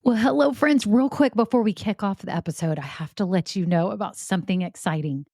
Well, hello, friends. Real quick before we kick off the episode, I have to let you know about something exciting.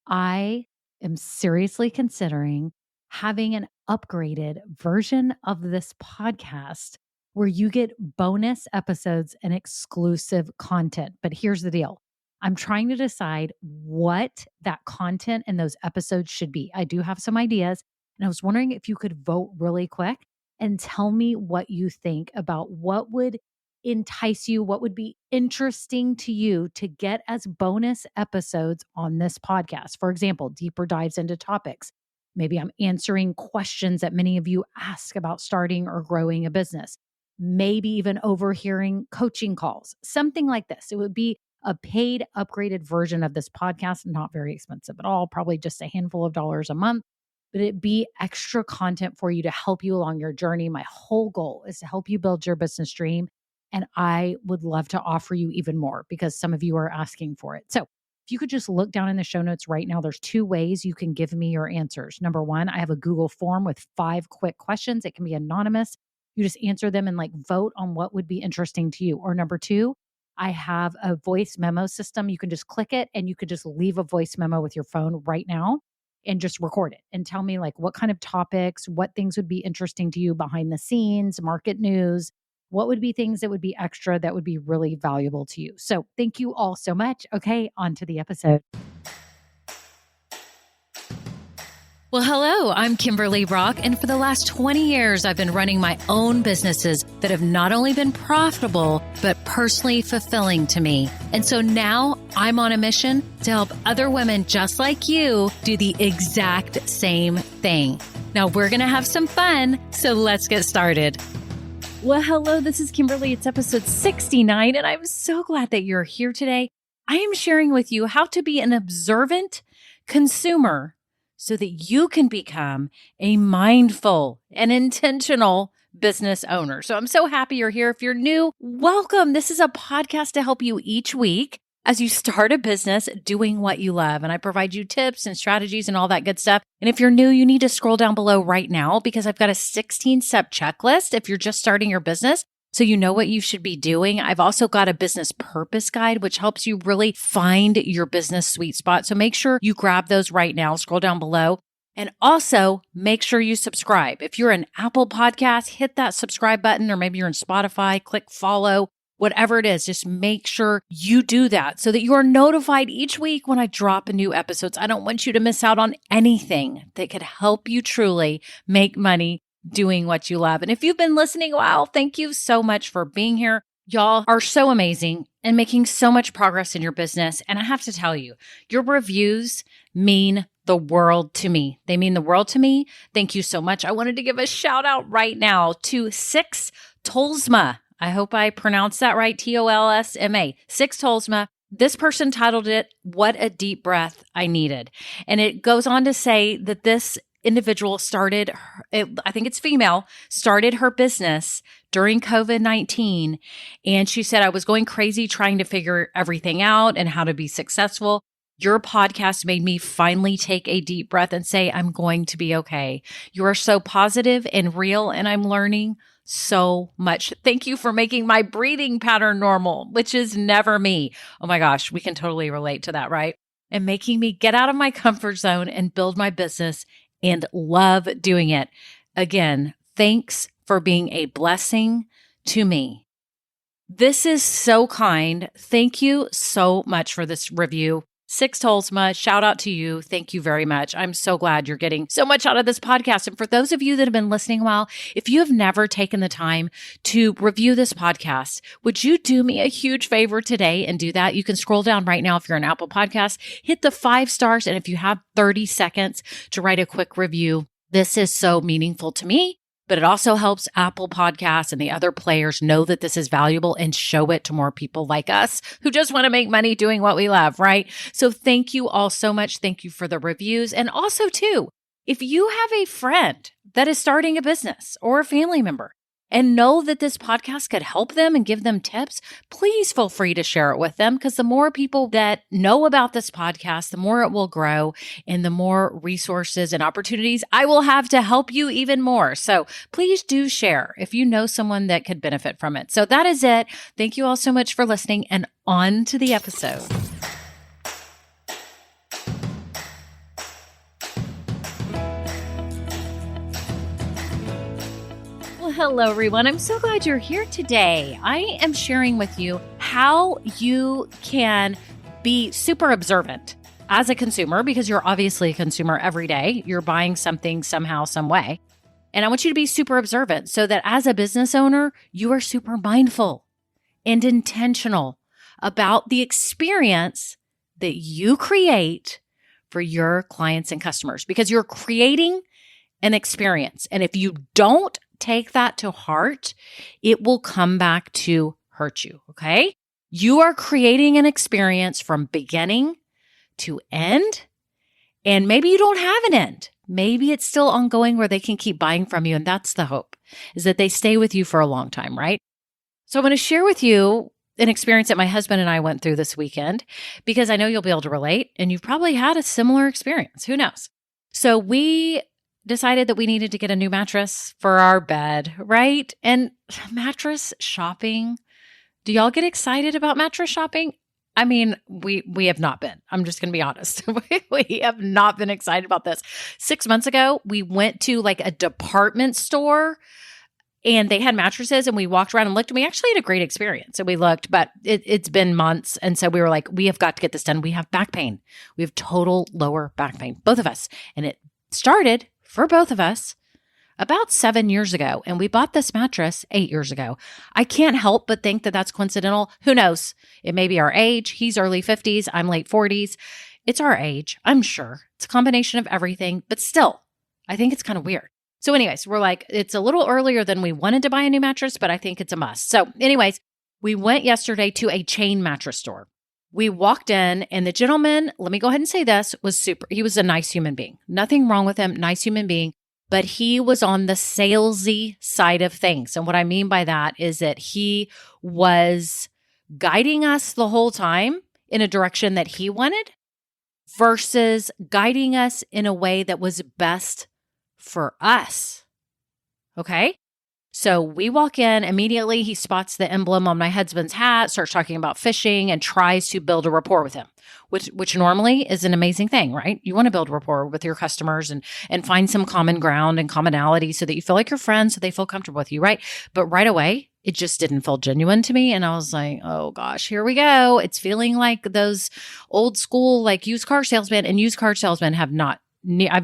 I am seriously considering having an upgraded version of this podcast where you get bonus episodes and exclusive content. But here's the deal, I'm trying to decide what that content and those episodes should be. I do have some ideas, and I was wondering if you could vote really quick and tell me what you think about what would entice you, what would be interesting to you to get as bonus episodes on this podcast. For example, deeper dives into topics. Maybe I'm answering questions that many of you ask about starting or growing a business. Maybe even overhearing coaching calls, something like this. It would be a paid, upgraded version of this podcast, not very expensive at all, probably just a handful of dollars a month, but it be extra content for you to help you along your journey. My whole goal is to help you build your business dream. And I would love to offer you even more because some of you are asking for it. So if you could just look down in the show notes right now, there's two ways you can give me your answers. Number one, I have a Google form with 5 quick questions. It can be anonymous. You just answer them and vote on what would be interesting to you. Or number two, I have a voice memo system. You can just click it and you could just leave a voice memo with your phone right now and just record it and tell me what kind of topics, what things would be interesting to you behind the scenes, market news, what would be things that would be extra that would be really valuable to you. So thank you all so much. Okay, on to the episode. Well, hello, I'm Kimberly Brock, and for the last 20 years, I've been running my own businesses that have not only been profitable, but personally fulfilling to me. And so now I'm on a mission to help other women just like you do the exact same thing. Now we're going to have some fun, so let's get started. Well, hello, this is Kimberly. It's episode 69, and I'm so glad that you're here today. I am sharing with you how to be an observant consumer so that you can become a mindful and intentional business owner. So I'm so happy you're here. If you're new, welcome. This is a podcast to help you each week as you start a business doing what you love. And I provide you tips and strategies and all that good stuff. And if you're new, you need to scroll down below right now because I've got a 16-step checklist if you're just starting your business, so you know what you should be doing. I've also got a business purpose guide, which helps you really find your business sweet spot. So make sure you grab those right now. Scroll down below. And also make sure you subscribe. If you're an Apple Podcast, hit that subscribe button, or maybe you're in Spotify, click follow. Whatever it is, just make sure you do that so that you are notified each week when I drop new episodes. I don't want you to miss out on anything that could help you truly make money doing what you love. And if you've been listening, wow, thank you so much for being here. Y'all are so amazing and making so much progress in your business. And I have to tell you, your reviews mean the world to me. They mean the world to me. Thank you so much. I wanted to give a shout out right now to Six Tolsma. I hope I pronounced that right. Tolsma. Six Tolsma. This person titled it, "What a Deep Breath I Needed." And it goes on to say that this individual I think it's female, started her business during COVID-19. And she said, I was going crazy trying to figure everything out and how to be successful. Your podcast made me finally take a deep breath and say, I'm going to be okay. You are so positive and real, and I'm learning so much. Thank you for making my breathing pattern normal, which is never me. Oh my gosh, we can totally relate to that, right? And making me get out of my comfort zone and build my business and love doing it. Again, thanks for being a blessing to me. This is so kind. Thank you so much for this review. Six Tolsma, shout out to you. Thank you very much. I'm so glad you're getting so much out of this podcast. And for those of you that have been listening a while, if you have never taken the time to review this podcast, would you do me a huge favor today and do that? You can scroll down right now if you're an Apple Podcast, hit the 5 stars. And if you have 30 seconds to write a quick review, this is so meaningful to me. But it also helps Apple Podcasts and the other players know that this is valuable and show it to more people like us who just want to make money doing what we love, right? So thank you all so much. Thank you for the reviews. And also too, if you have a friend that is starting a business or a family member and know that this podcast could help them and give them tips, please feel free to share it with them, because the more people that know about this podcast, the more it will grow and the more resources and opportunities I will have to help you even more. So please do share if you know someone that could benefit from it. So that is it. Thank you all so much for listening, and on to the episode. Hello, everyone. I'm so glad you're here today. I am sharing with you how you can be super observant as a consumer, because you're obviously a consumer every day. You're buying something somehow, some way. And I want you to be super observant so that as a business owner, you are super mindful and intentional about the experience that you create for your clients and customers, because you're creating an experience. And if you don't take that to heart, it will come back to hurt you, okay? You are creating an experience from beginning to end, and maybe you don't have an end. Maybe it's still ongoing where they can keep buying from you, and that's the hope, is that they stay with you for a long time, right? So I'm going to share with you an experience that my husband and I went through this weekend, because I know you'll be able to relate, and you've probably had a similar experience. Who knows? So we decided that we needed to get a new mattress for our bed, right? And mattress shopping. Do y'all get excited about mattress shopping? I mean, we have not been. I'm just going to be honest. We have not been excited about this. 6 months ago, we went to like a department store and they had mattresses, and we walked around and looked, and we actually had a great experience. And we looked, but it's been months. And so we were like, we have got to get this done. We have back pain. We have total lower back pain, both of us. And it started for both of us about 7 years ago. And we bought this mattress 8 years ago. I can't help but think that that's coincidental. Who knows? It may be our age. He's early 50s. I'm late 40s. It's our age, I'm sure. It's a combination of everything, but still, I think it's kind of weird. So anyways, we're like, it's a little earlier than we wanted to buy a new mattress, but I think it's a must. So anyways, we went yesterday to a chain mattress store. We walked in, and the gentleman, let me go ahead and say this, was super. He was a nice human being. Nothing wrong with him, nice human being, but he was on the salesy side of things. And what I mean by that is that he was guiding us the whole time in a direction that he wanted versus guiding us in a way that was best for us. Okay? So we walk in, immediately he spots the emblem on my husband's hat, starts talking about fishing, and tries to build a rapport with him, which normally is an amazing thing, right? You want to build rapport with your customers and find some common ground and commonality so that you feel like you're friends, so they feel comfortable with you, right? But right away, it just didn't feel genuine to me. And I was like, oh gosh, here we go. It's feeling like those old school, like used car salesmen, and used car salesmen I've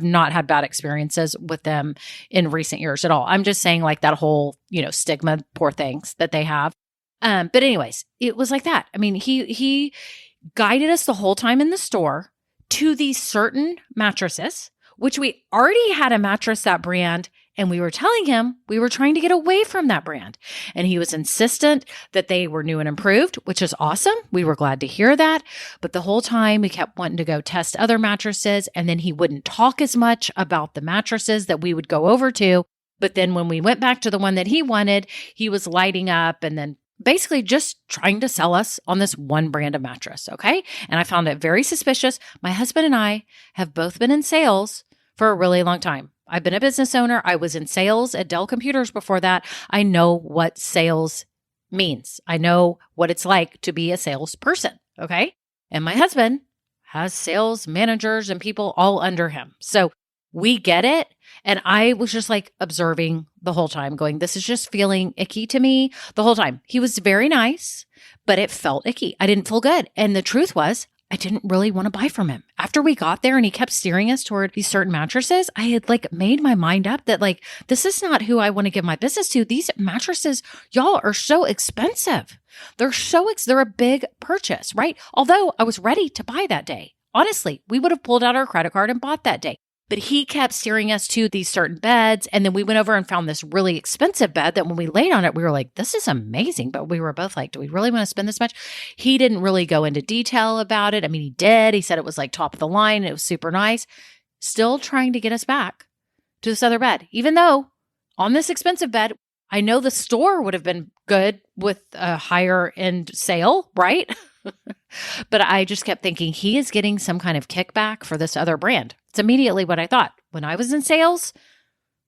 not had bad experiences with them in recent years at all. I'm just saying like that whole, stigma, poor things that they have. But anyways, it was like that. I mean, he guided us the whole time in the store to these certain mattresses, which we already had a mattress that brand, and we were telling him we were trying to get away from that brand. And he was insistent that they were new and improved, which is awesome. We were glad to hear that. But the whole time we kept wanting to go test other mattresses, and then he wouldn't talk as much about the mattresses that we would go over to. But then when we went back to the one that he wanted, he was lighting up and then basically just trying to sell us on this one brand of mattress. Okay. And I found it very suspicious. My husband and I have both been in sales for a really long time. I've been a business owner. I was in sales at Dell Computers before that. I know what sales means. I know what it's like to be a salesperson. Okay. And my husband has sales managers and people all under him. So we get it. And I was just like observing the whole time, going, this is just feeling icky to me the whole time. He was very nice, but it felt icky. I didn't feel good. And the truth was, I didn't really want to buy from him. After we got there and he kept steering us toward these certain mattresses, I had like made my mind up that like, this is not who I want to give my business to. These mattresses, y'all, are so expensive. They're a big purchase, right? Although I was ready to buy that day. Honestly, we would have pulled out our credit card and bought that day. But he kept steering us to these certain beds. And then we went over and found this really expensive bed that when we laid on it, we were like, this is amazing. But we were both like, do we really want to spend this much? He didn't really go into detail about it. I mean, he did. He said it was like top of the line. It was super nice. Still trying to get us back to this other bed, even though on this expensive bed, I know the store would have been good with a higher end sale, right? But I just kept thinking he is getting some kind of kickback for this other brand. It's immediately what I thought. When I was in sales,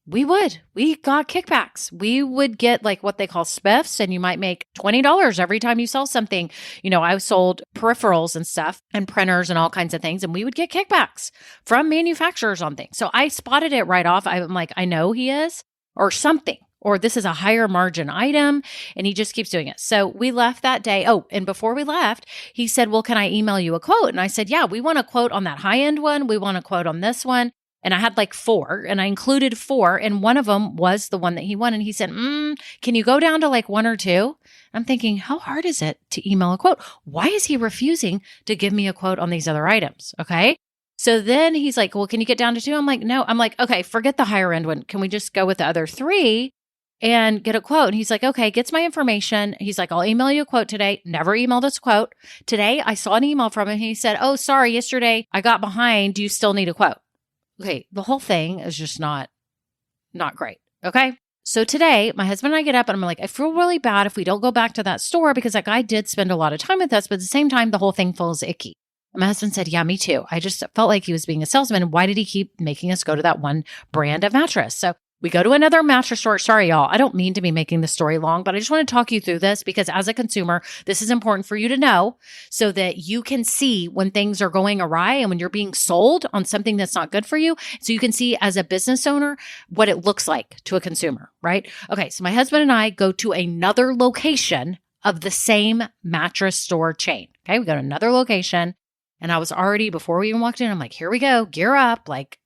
we got kickbacks. We would get like what they call spiffs, and you might make $20 every time you sell something. I sold peripherals and stuff and printers and all kinds of things, and we would get kickbacks from manufacturers on things. So I spotted it right off. I'm like, I know he is, or something, or this is a higher margin item, and he just keeps doing it. So we left that day. Oh, and before we left, he said, well, can I email you a quote? And I said, yeah, we want a quote on that high-end one. We want a quote on this one. And I had like 4, and I included 4, and one of them was the one that he wanted. And he said, can you go down to like 1 or 2? I'm thinking, how hard is it to email a quote? Why is he refusing to give me a quote on these other items? Okay. So then he's like, well, can you get down to 2? I'm like, no. I'm like, okay, forget the higher end one. Can we just go with the other 3 and get a quote? And he's like, okay, gets my information. He's like, I'll email you a quote today. Never emailed us a quote. Today, I saw an email from him. He said, oh, sorry, yesterday I got behind. Do you still need a quote? Okay, the whole thing is just not great. Okay. So today, my husband and I get up and I'm like, I feel really bad if we don't go back to that store because that guy did spend a lot of time with us, but at the same time, the whole thing feels icky. And my husband said, yeah, me too. I just felt like he was being a salesman. Why did he keep making us go to that one brand of mattress? So we go to another mattress store. Sorry, y'all. I don't mean to be making the story long, but I just want to talk you through this because as a consumer, this is important for you to know so that you can see when things are going awry and when you're being sold on something that's not good for you. So you can see as a business owner what it looks like to a consumer, right? Okay. So my husband and I go to another location of the same mattress store chain. Okay. We go to another location and I was already, before we even walked in, I'm like, here we go. Gear up. Like,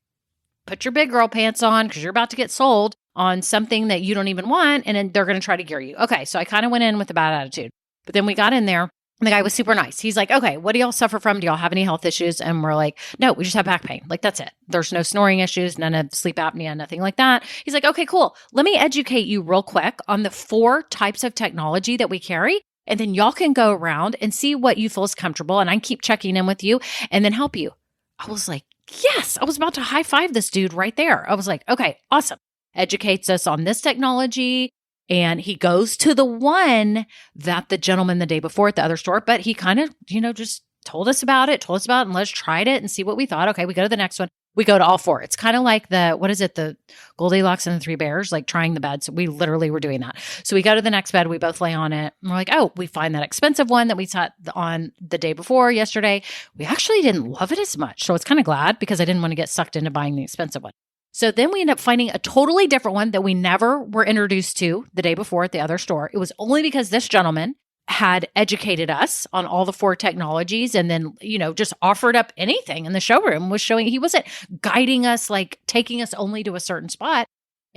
put your big girl pants on because you're about to get sold on something that you don't even want. And then they're going to try to gear you. Okay. So I kind of went in with a bad attitude, but then we got in there and the guy was super nice. He's like, okay, what do y'all suffer from? Do y'all have any health issues? And we're like, no, we just have back pain. Like, that's it. There's no snoring issues, none of sleep apnea, nothing like that. He's like, okay, cool. Let me educate you real quick on the 4 types of technology that we carry. And then y'all can go around and see what you feel is comfortable. And I can keep checking in with you and then help you. I was like, yes, I was about to high five this dude right there. I was like, okay, awesome. Educates us on this technology. And he goes to the one that the gentleman the day before at the other store, but he kind of, just told us about it and let's try it and see what we thought. Okay, we go to the next one. We go to all 4. It's kind of like the Goldilocks and the 3 Bears, like trying the beds. We literally were doing that. So we go to the next bed. We both lay on it. And we're like, oh, we find that expensive one that we sat on the day before yesterday. We actually didn't love it as much. So I was kind of glad because I didn't want to get sucked into buying the expensive one. So then we end up finding a totally different one that we never were introduced to the day before at the other store. It was only because this gentleman had educated us on all the 4 technologies and then, just offered up anything in the showroom, was showing, he wasn't guiding us, like taking us only to a certain spot.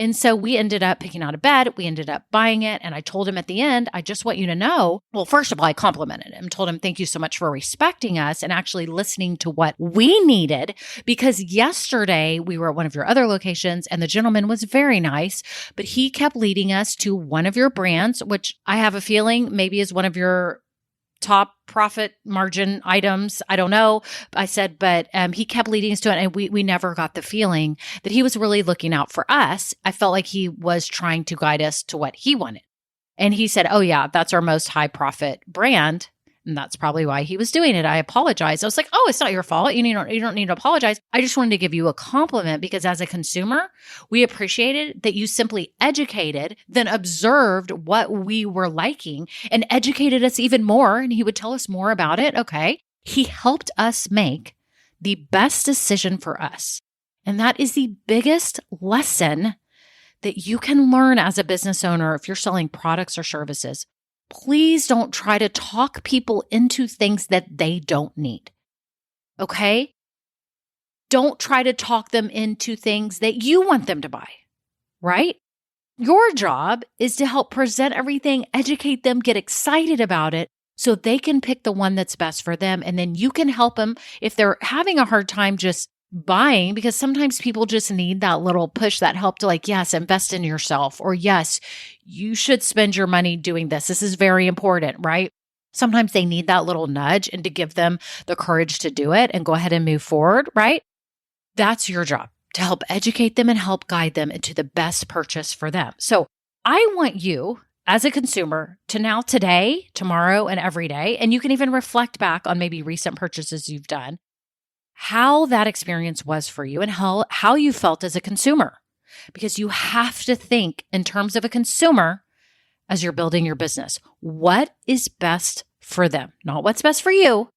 And so we ended up picking out a bed. We ended up buying it. And I told him at the end, I just want you to know, well, first of all, I complimented him, told him, thank you so much for respecting us and actually listening to what we needed. Because yesterday we were at one of your other locations and the gentleman was very nice, but he kept leading us to one of your brands, which I have a feeling maybe is one of your top profit margin items. I don't know. I said, but he kept leading us to it. And we never got the feeling that he was really looking out for us. I felt like he was trying to guide us to what he wanted. And he said, oh yeah, that's our most high profit brand. And that's probably why he was doing it. I apologized. I was like, oh, it's not your fault. You don't need to apologize. I just wanted to give you a compliment because as a consumer, we appreciated that you simply educated, then observed what we were liking and educated us even more. And he would tell us more about it. Okay. He helped us make the best decision for us. And that is the biggest lesson that you can learn as a business owner if you're selling products or services. Please don't try to talk people into things that they don't need. Okay? Don't try to talk them into things that you want them to buy, right? Your job is to help present everything, educate them, get excited about it so they can pick the one that's best for them. And then you can help them if they're having a hard time just buying, because sometimes people just need that little push, that help to like, yes, invest in yourself, or yes, you should spend your money doing this. This is very important, right? Sometimes they need that little nudge and to give them the courage to do it and go ahead and move forward, right? That's your job, to help educate them and help guide them into the best purchase for them. So I want you as a consumer to now today, tomorrow, and every day, and you can even reflect back on maybe recent purchases you've done, how that experience was for you and how you felt as a consumer. Because you have to think in terms of a consumer as you're building your business. What is best for them? Not what's best for you,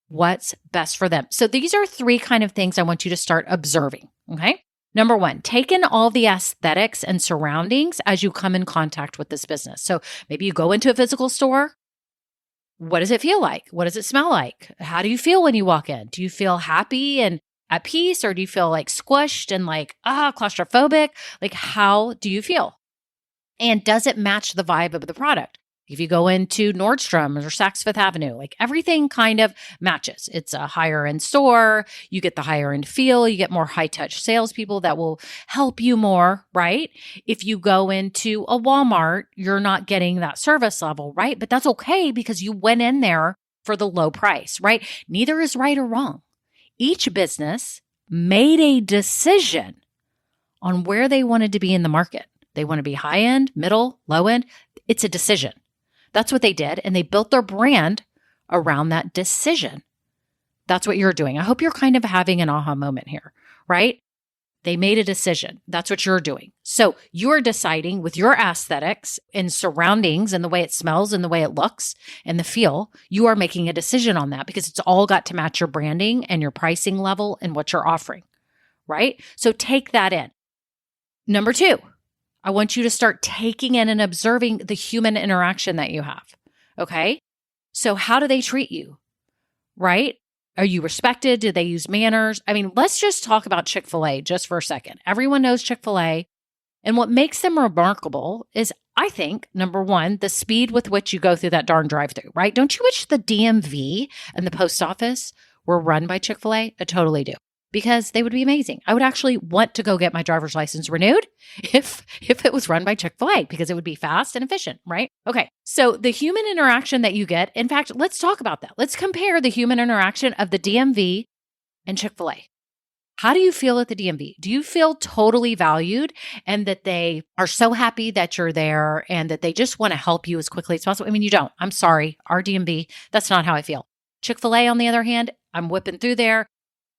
what's best for them. So these are three kind of things I want you to start observing, okay? Number one, take in all the aesthetics and surroundings as you come in contact with this business. So maybe you go into a physical store. What does it feel like? What does it smell like? How do you feel when you walk in? Do you feel happy and at peace, or do you feel like squished and like, claustrophobic? Like, how do you feel? And does it match the vibe of the product? If you go into Nordstrom or Saks Fifth Avenue, like everything kind of matches. It's a higher end store. You get the higher end feel. You get more high touch salespeople that will help you more, right? If you go into a Walmart, you're not getting that service level, right? But that's okay because you went in there for the low price, right? Neither is right or wrong. Each business made a decision on where they wanted to be in the market. They want to be high end, middle, low end. It's a decision. That's what they did. And they built their brand around that decision. That's what you're doing. I hope you're kind of having an aha moment here, right? They made a decision. That's what you're doing. So you're deciding with your aesthetics and surroundings and the way it smells and the way it looks and the feel, you are making a decision on that because it's all got to match your branding and your pricing level and what you're offering, right? So take that in. Number two, I want you to start taking in and observing the human interaction that you have. Okay. So how do they treat you? Right? Are you respected? Do they use manners? I mean, let's just talk about Chick-fil-A just for a second. Everyone knows Chick-fil-A. And what makes them remarkable is, I think, number one, the speed with which you go through that darn drive-thru, right? Don't you wish the DMV and the post office were run by Chick-fil-A? I totally do. Because they would be amazing. I would actually want to go get my driver's license renewed if it was run by Chick-fil-A because it would be fast and efficient, right? Okay. So the human interaction that you get, in fact, let's talk about that. Let's compare the human interaction of the DMV and Chick-fil-A. How do you feel at the DMV? Do you feel totally valued and that they are so happy that you're there and that they just want to help you as quickly as possible? I mean, you don't. I'm sorry. Our DMV, that's not how I feel. Chick-fil-A, on the other hand, I'm whipping through there.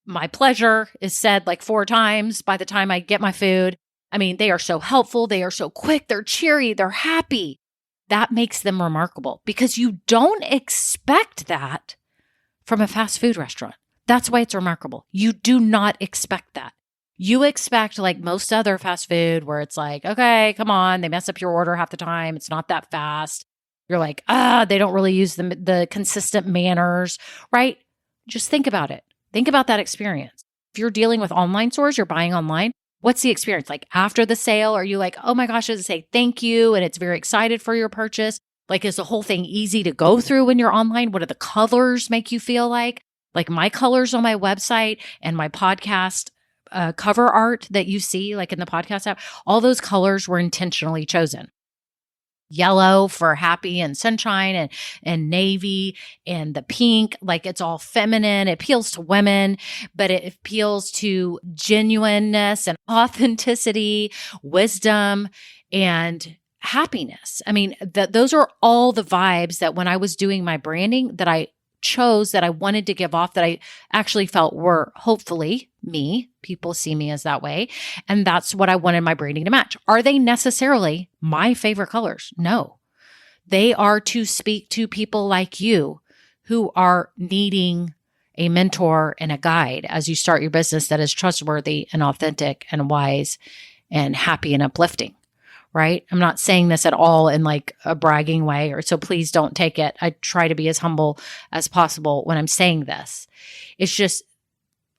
My pleasure is said like 4 times by the time I get my food. I mean, they are so helpful. They are so quick. They're cheery. They're happy. That makes them remarkable because you don't expect that from a fast food restaurant. That's why it's remarkable. You do not expect that. You expect like most other fast food where it's like, okay, come on. They mess up your order half the time. It's not that fast. You're like, they don't really use the consistent manners, right? Just think about it. Think about that experience. If you're dealing with online stores, you're buying online, what's the experience? Like after the sale, are you like, oh my gosh, does it say thank you? And it's very excited for your purchase. Like, is the whole thing easy to go through when you're online? What do the colors make you feel like? Like my colors on my website and my podcast cover art that you see like in the podcast app, all those colors were intentionally chosen. Yellow for happy and sunshine and navy and the pink, like it's all feminine. It appeals to women, but it appeals to genuineness and authenticity, wisdom, and happiness. I mean, those are all the vibes that when I was doing my branding that I chose, that I wanted to give off, that I actually felt were hopefully me. People see me as that way. And that's what I wanted my branding to match. Are they necessarily my favorite colors? No. They are to speak to people like you who are needing a mentor and a guide as you start your business that is trustworthy and authentic and wise and happy and uplifting. Right? I'm not saying this at all in like a bragging way, or so please don't take it. I try to be as humble as possible when I'm saying this. It's just,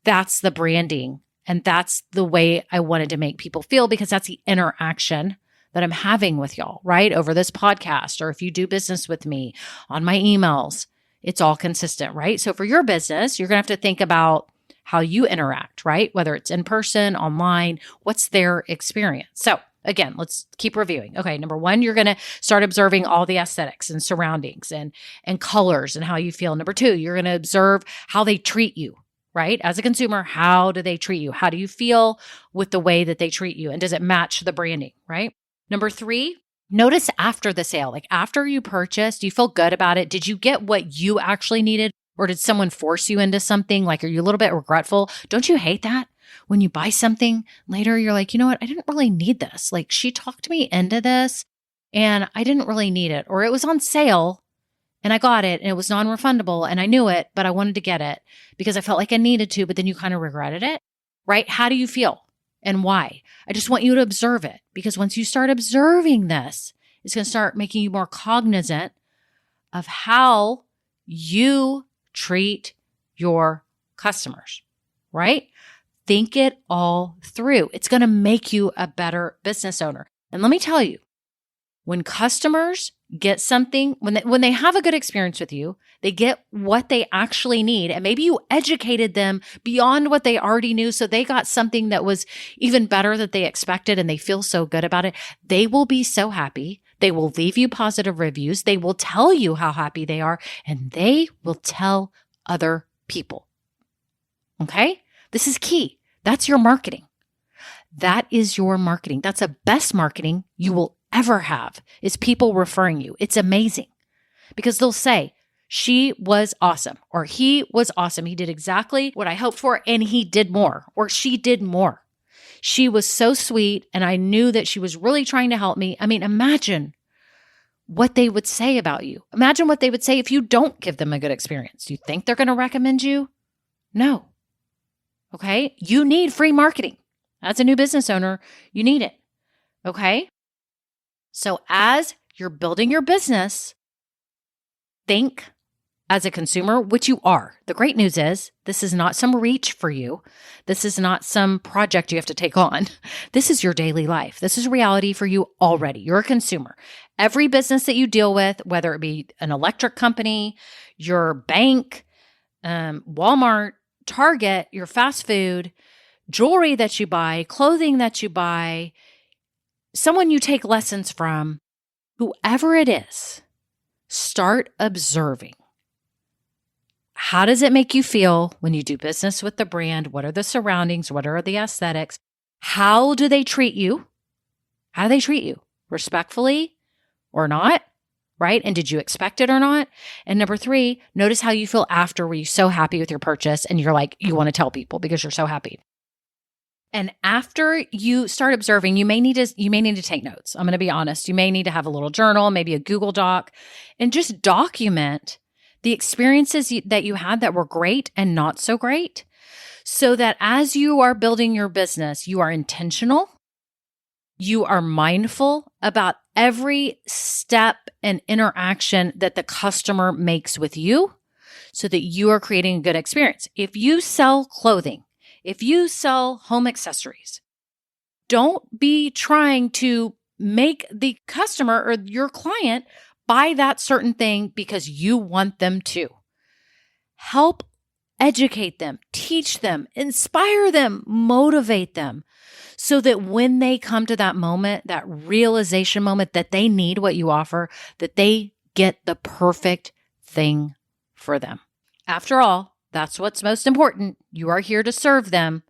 that's the branding and that's the way I wanted to make people feel because that's the interaction that I'm having with y'all, right? Over this podcast, or if you do business with me on my emails, it's all consistent, right? So for your business, you're going to have to think about how you interact, right? Whether it's in person, online, what's their experience? So again, let's keep reviewing. Okay, number one, you're going to start observing all the aesthetics and surroundings and colors and how you feel. Number two, you're going to observe how they treat you, right? As a consumer, how do they treat you? How do you feel with the way that they treat you? And does it match the branding, right? Number 3, notice after the sale, like after you purchased, do you feel good about it? Did you get what you actually needed? Or did someone force you into something? Like, are you a little bit regretful? Don't you hate that? When you buy something later, you're like, you know what? I didn't really need this. Like, she talked me into this and I didn't really need it. Or it was on sale and I got it and it was non-refundable and I knew it, but I wanted to get it because I felt like I needed to, but then you kind of regretted it, right? How do you feel and why? I just want you to observe it, because once you start observing this, it's going to start making you more cognizant of how you treat your customers, right? Think it all through. It's going to make you a better business owner. And let me tell you, when customers get something, when they have a good experience with you, they get what they actually need. And maybe you educated them beyond what they already knew. So they got something that was even better than they expected and they feel so good about it. They will be so happy. They will leave you positive reviews. They will tell you how happy they are and they will tell other people. Okay? This is key. That's your marketing. That is your marketing. That's the best marketing you will ever have, is people referring you. It's amazing because they'll say, she was awesome, or he was awesome. He did exactly what I hoped for and he did more, or she did more. She was so sweet and I knew that she was really trying to help me. I mean, imagine what they would say about you. Imagine what they would say if you don't give them a good experience. Do you think they're going to recommend you? No. Okay? You need free marketing. As a new business owner, you need it. Okay? So as you're building your business, think as a consumer, which you are. The great news is this is not some reach for you. This is not some project you have to take on. This is your daily life. This is reality for you already. You're a consumer. Every business that you deal with, whether it be an electric company, your bank, Walmart, Target, your fast food, jewelry that you buy, clothing that you buy, someone you take lessons from, whoever it is, start observing. How does it make you feel when you do business with the brand? What are the surroundings? What are the aesthetics? How do they treat you? How do they treat you? Respectfully or not? Right? And did you expect it or not? And number 3, notice how you feel after. Were you so happy with your purchase and you're like, you want to tell people because you're so happy? And after you start observing, you may need to take notes. I'm going to be honest. You may need to have a little journal, maybe a Google Doc, and just document the experiences that you had that were great and not so great, so that as you are building your business, you are intentional. You are mindful about every step and interaction that the customer makes with you so that you are creating a good experience. If you sell clothing, if you sell home accessories, don't be trying to make the customer or your client buy that certain thing because you want them to. Help educate them, teach them, inspire them, motivate them so that when they come to that moment, that realization moment that they need what you offer, that they get the perfect thing for them. After all, that's what's most important. You are here to serve them.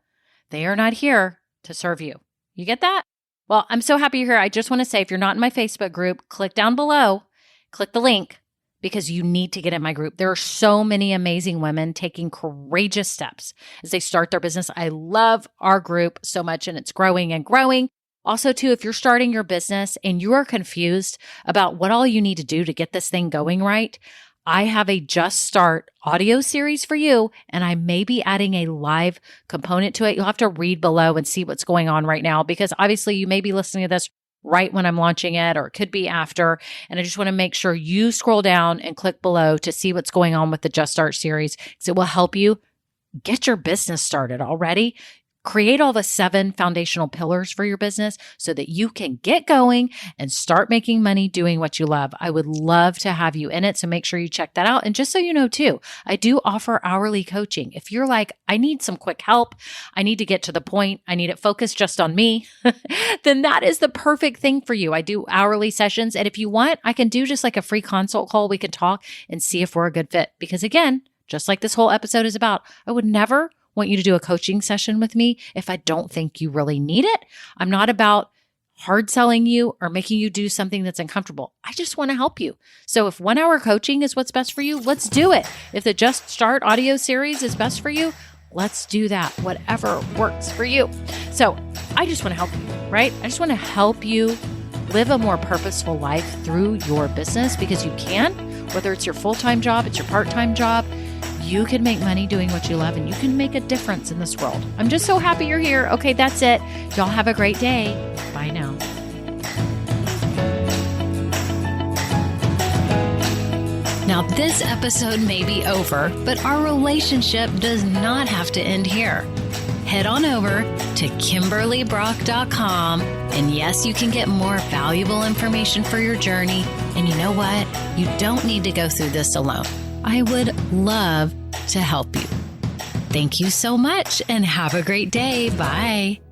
They are not here to serve you. You get that? Well, I'm so happy you're here. I just want to say, if you're not in my Facebook group, click down below, click the link, because you need to get in my group. There are so many amazing women taking courageous steps as they start their business. I love our group so much, and it's growing and growing. Also, too, if you're starting your business and you are confused about what all you need to do to get this thing going right, I have a Just Start audio series for you, and I may be adding a live component to it. You'll have to read below and see what's going on right now, because obviously you may be listening to this right when I'm launching it, or it could be after. And I just want to make sure you scroll down and click below to see what's going on with the Just Start series, because it will help you get your business started already. Create all the 7 foundational pillars for your business so that you can get going and start making money doing what you love. I would love to have you in it, so make sure you check that out. And just so you know too, I do offer hourly coaching. If you're like, I need some quick help, I need to get to the point, I need it focused just on me, then that is the perfect thing for you. I do hourly sessions. And if you want, I can do just like a free consult call. We can talk and see if we're a good fit. Because again, just like this whole episode is about, I would never want you to do a coaching session with me if I don't think you really need it. I'm not about hard selling you or making you do something that's uncomfortable. I just want to help you. So if 1 hour coaching is what's best for you, let's do it. If the Just Start audio series is best for you, let's do that. Whatever works for you. So I just want to help you, right? I just want to help you live a more purposeful life through your business, because you can, whether it's your full-time job, it's your part-time job, you can make money doing what you love and you can make a difference in this world. I'm just so happy you're here. Okay, that's it. Y'all have a great day. Bye now. Now, this episode may be over, but our relationship does not have to end here. Head on over to KimberlyBrock.com, and yes, you can get more valuable information for your journey. And you know what? You don't need to go through this alone. I would love to help you. Thank you so much and have a great day. Bye.